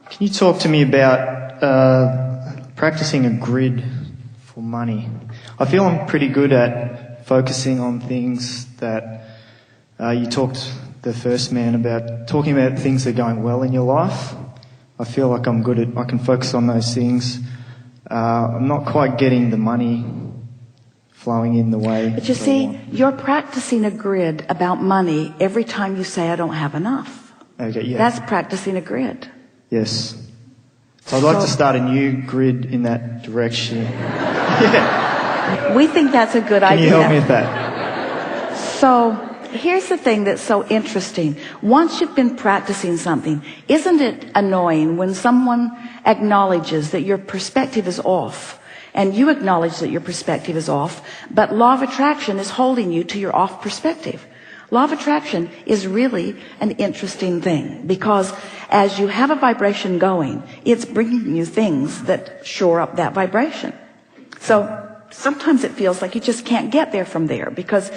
Can you talk to me about practicing a grid for money? I feel I'm pretty good at focusing on things that you talked, the first man, about talking about things that are going well in your life. I feel like I'm good at, I can focus on those things. I'm not quite getting the money flowing in the way. But you see, you're practicing a grid about money every time you say, I don't have enough. Okay, yeah. That's practicing a grid. Yes. So I'd like to start a new grid in that direction. Yeah. We think that's a good idea. Can you help me with that? So here's the thing that's so interesting. Once you've been practicing something, isn't it annoying when someone acknowledges that your perspective is off, and you acknowledge that your perspective is off, but law of attraction is holding you to your off perspective? Law of attraction is really an interesting thing, because as you have a vibration going, it's bringing you things that shore up that vibration. So sometimes it feels like you just can't get there from there, because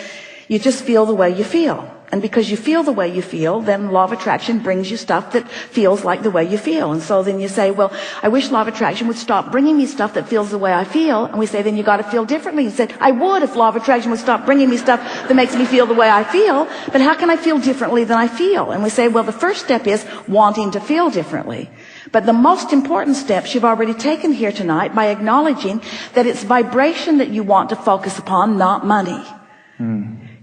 you just feel the way you feel. And because you feel the way you feel, then law of attraction brings you stuff that feels like the way you feel. And so then you say, well, I wish law of attraction would stop bringing me stuff that feels the way I feel. And we say, then you got to feel differently. You said, I would if law of attraction would stop bringing me stuff that makes me feel the way I feel. But how can I feel differently than I feel? And we say, well, the first step is wanting to feel differently. But the most important steps you've already taken here tonight by acknowledging that it's vibration that you want to focus upon, not money.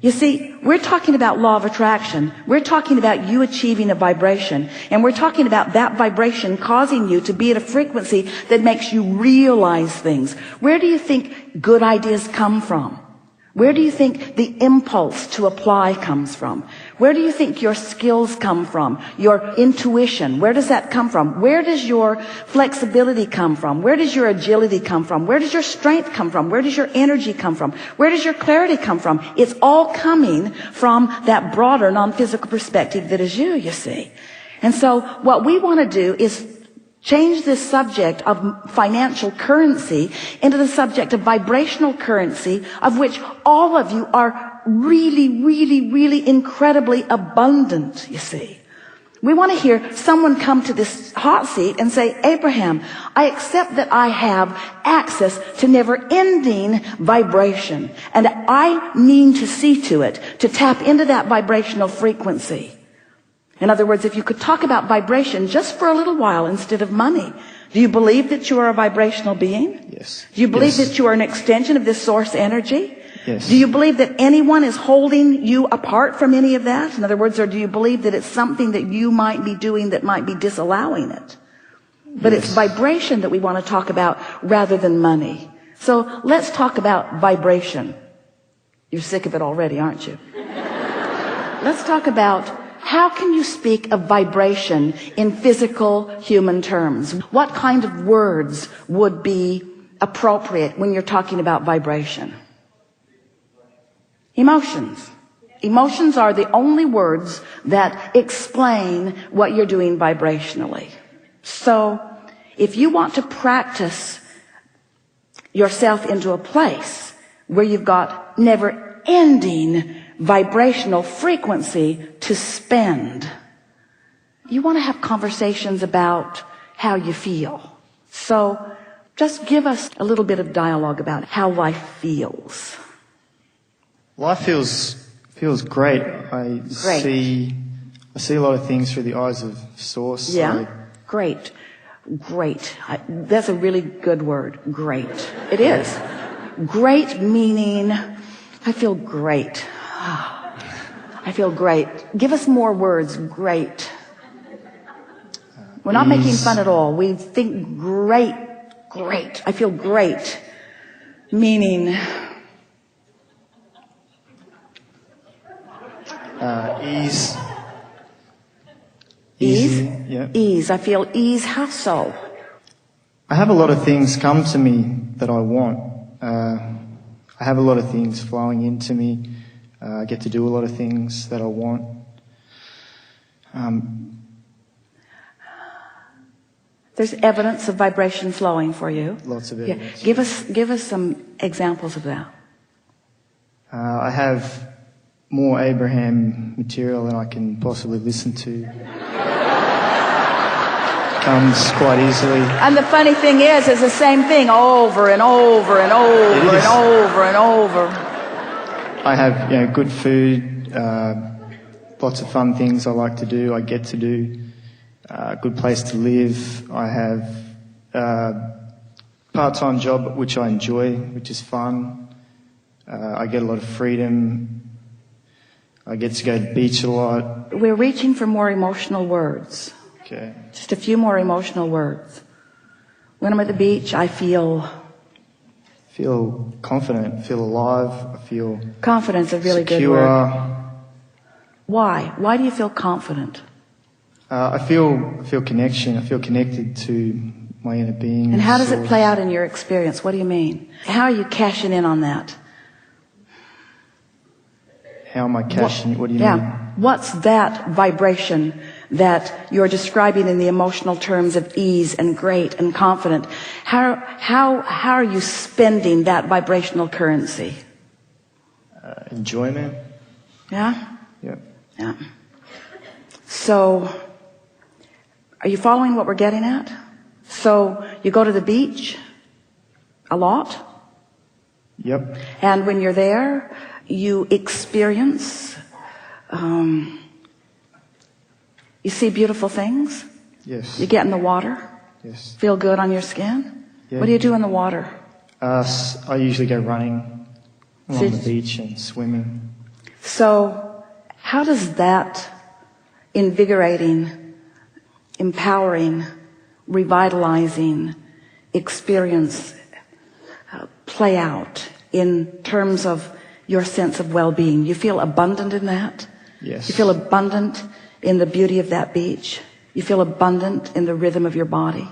You see, we're talking about law of attraction. We're talking about you achieving a vibration. And we're talking about that vibration causing you to be at a frequency that makes you realize things. Where do you think good ideas come from? Where do you think the impulse to apply comes from? Where do you think your skills come from? Your intuition, where does that come from? Where does your flexibility come from? Where does your agility come from? Where does your strength come from? Where does your energy come from? Where does your clarity come from? It's all coming from that broader non-physical perspective that is you see. And so what we want to do is change this subject of financial currency into the subject of vibrational currency, of which all of you are really, really, really incredibly abundant, you see. We want to hear someone come to this hot seat and say, Abraham, I accept that I have access to never-ending vibration, and I need to see to it, to tap into that vibrational frequency. In other words, if you could talk about vibration just for a little while instead of money. Do you believe that you are a vibrational being? Yes. Do you believe that you are an extension of this source energy? Yes. Do you believe that anyone is holding you apart from any of that? In other words, or do you believe that it's something that you might be doing that might be disallowing it? But it's vibration that we want to talk about rather than money. So let's talk about vibration. You're sick of it already, aren't you? Let's talk about how can you speak of vibration in physical human terms? What kind of words would be appropriate when you're talking about vibration? Emotions. Emotions are the only words that explain what you're doing vibrationally. So if you want to practice yourself into a place where you've got never-ending vibrational frequency to spend, you want to have conversations about how you feel. So just give us a little bit of dialogue about how life feels. Life feels great. I see a lot of things through the eyes of Source. Yeah, great. That's a really good word. Great. It is. Great meaning I feel great. I feel great. Give us more words. Great. We're not making fun at all. We think great. I feel great. Meaning ease. Ease? Yeah. Ease. I feel ease. How so? I have a lot of things come to me that I want. I have a lot of things flowing into me. I get to do a lot of things that I want. There's evidence of vibration flowing for you. Lots of evidence. Yeah. Give us some examples of that. I have more Abraham material than I can possibly listen to. comes quite easily. And the funny thing is, it's the same thing over and over and over and over and over. I have, good food, lots of fun things I like to do, I get to do, a good place to live. I have a part-time job which I enjoy, which is fun. I get a lot of freedom. I get to go to the beach a lot. We're reaching for more emotional words. Okay. Just a few more emotional words. When I'm at the beach, I feel confident, feel alive, I feel confidence, a really secure. good word. Why? Why do you feel confident? I feel connection. I feel connected to my inner being. And how does it play out in your experience? What do you mean? How are you cashing in on that? How am I cashing? What do you mean? What's that vibration that you're describing in the emotional terms of ease and great and confident? How are you spending that vibrational currency? Enjoyment. Yeah? Yeah. Yeah. So, are you following what we're getting at? So, you go to the beach a lot? Yep. And when you're there, you experience, you see beautiful things? Yes. You get in the water? Yes. Feel good on your skin? Yeah. What do you do in the water? I usually go running along the beach and swimming. So, how does that invigorating, empowering, revitalizing experience play out in terms of your sense of well-being? You feel abundant in that? Yes. You feel abundant in the beauty of that beach? You feel abundant in the rhythm of your body?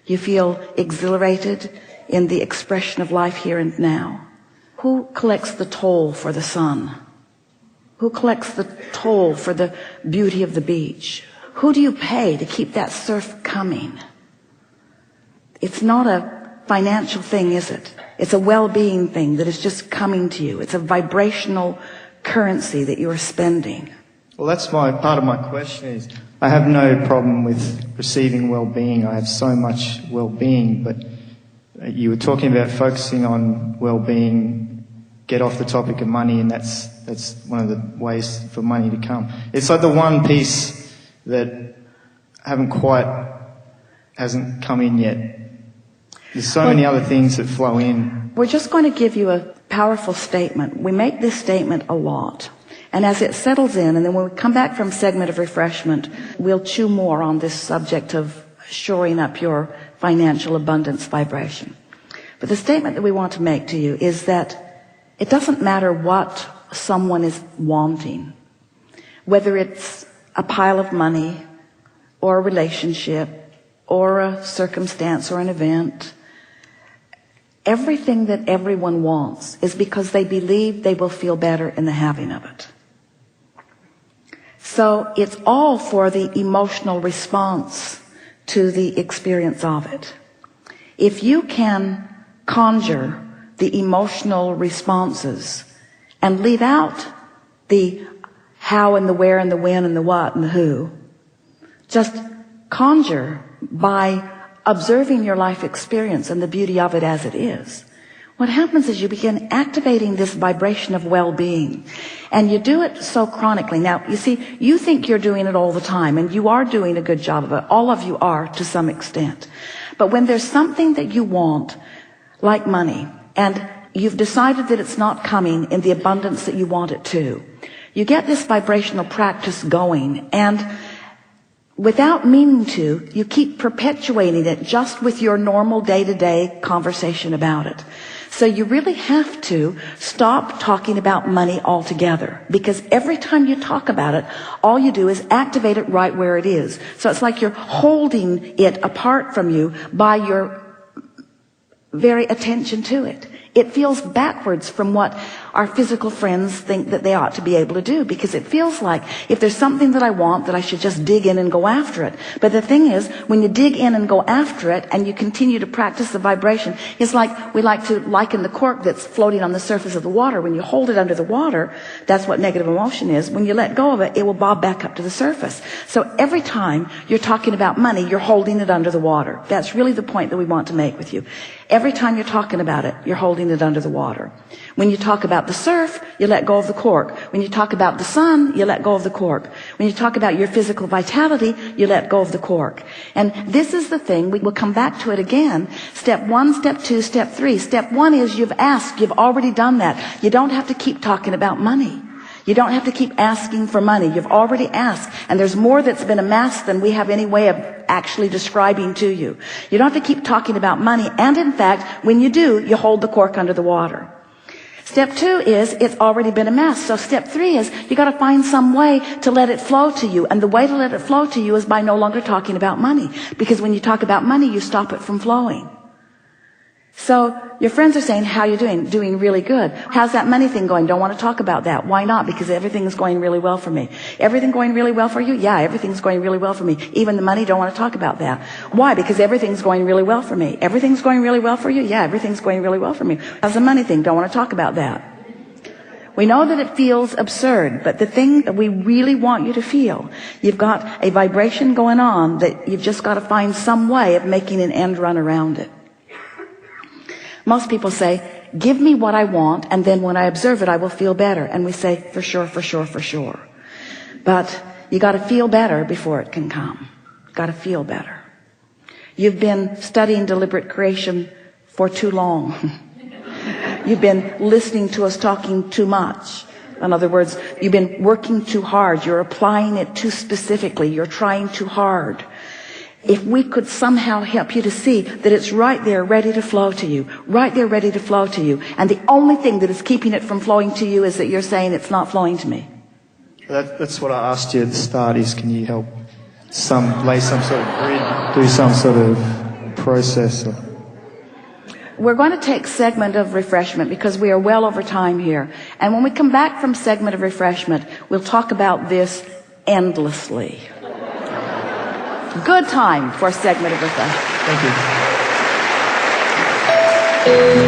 You feel exhilarated in the expression of life here and now? Who collects the toll for the sun? Who collects the toll for the beauty of the beach? Who do you pay to keep that surf coming? It's not a financial thing, is it? It's a well-being thing that is just coming to you. It's a vibrational currency that you are spending. Well, that's part of my question is, I have no problem with receiving well-being. I have so much well-being, but you were talking about focusing on well-being, get off the topic of money, and that's one of the ways for money to come. It's like the one piece that hasn't come in yet. There's so many other things that flow in. We're just going to give you a powerful statement. We make this statement a lot. And as it settles in, and then when we come back from segment of refreshment, we'll chew more on this subject of shoring up your financial abundance vibration. But the statement that we want to make to you is that it doesn't matter what someone is wanting, whether it's a pile of money or a relationship or a circumstance or an event. Everything that everyone wants is because they believe they will feel better in the having of it. So it's all for the emotional response to the experience of it. If you can conjure the emotional responses and leave out the how and the where and the when and the what and the who, just conjure by observing your life experience and the beauty of it as it is, what happens is you begin activating this vibration of well-being. And you do it so chronically. Now, you see, you think you're doing it all the time, and you are doing a good job of it. All of you are to some extent. But when there's something that you want, like money, and you've decided that it's not coming in the abundance that you want it to, you get this vibrational practice going, and without meaning to, you keep perpetuating it just with your normal day-to-day conversation about it. So you really have to stop talking about money altogether, because every time you talk about it, all you do is activate it right where it is. So it's like you're holding it apart from you by your very attention to it. It feels backwards from what our physical friends think that they ought to be able to do, because it feels like if there's something that I want, that I should just dig in and go after it. But the thing is, when you dig in and go after it and you continue to practice the vibration, it's like we like to liken the cork that's floating on the surface of the water. When you hold it under the water, that's what negative emotion is. When you let go of it, it will bob back up to the surface. So every time you're talking about money, you're holding it under the water. That's really the point that we want to make with you. Every time you're talking about it, you're holding it under the water. When you talk about the surf, you let go of the cork. When you talk about the sun, you let go of the cork. When you talk about your physical vitality, you let go of the cork. And this is the thing, we will come back to it again. Step 1, step 2, step 3. Step 1 is you've asked, you've already done that. You don't have to keep talking about money. You don't have to keep asking for money. You've already asked, and there's more that's been amassed than we have any way of actually describing to you. You don't have to keep talking about money, and in fact, when you do, you hold the cork under the water. Step 2 is it's already been amassed. So step 3 is you got to find some way to let it flow to you, and the way to let it flow to you is by no longer talking about money, because when you talk about money, you stop it from flowing. So your friends are saying, how are you doing? Doing really good. How's that money thing going? Don't want to talk about that. Why not? Because everything's going really well for me. Everything going really well for you? Yeah, everything's going really well for me. Even the money, don't want to talk about that. Why? Because everything's going really well for me. Everything's going really well for you? Yeah, everything's going really well for me. How's the money thing? Don't want to talk about that. We know that it feels absurd, but the thing that we really want you to feel, you've got a vibration going on that you've just got to find some way of making an end run around it. Most people say, give me what I want, and then when I observe it, I will feel better. And we say, for sure, for sure, for sure. But you got to feel better before it can come. Got to feel better. You've been studying deliberate creation for too long. You've been listening to us talking too much. In other words, you've been working too hard. You're applying it too specifically. You're trying too hard. If we could somehow help you to see that it's right there ready to flow to you, right there ready to flow to you, and the only thing that is keeping it from flowing to you is that you're saying it's not flowing to me. That's what I asked you at the start, is can you help lay some sort of grid, do some sort of process? We're going to take segment of refreshment because we are well over time here. And when we come back from segment of refreshment, we'll talk about this endlessly. Good time for a segment of refreshment. Thank you.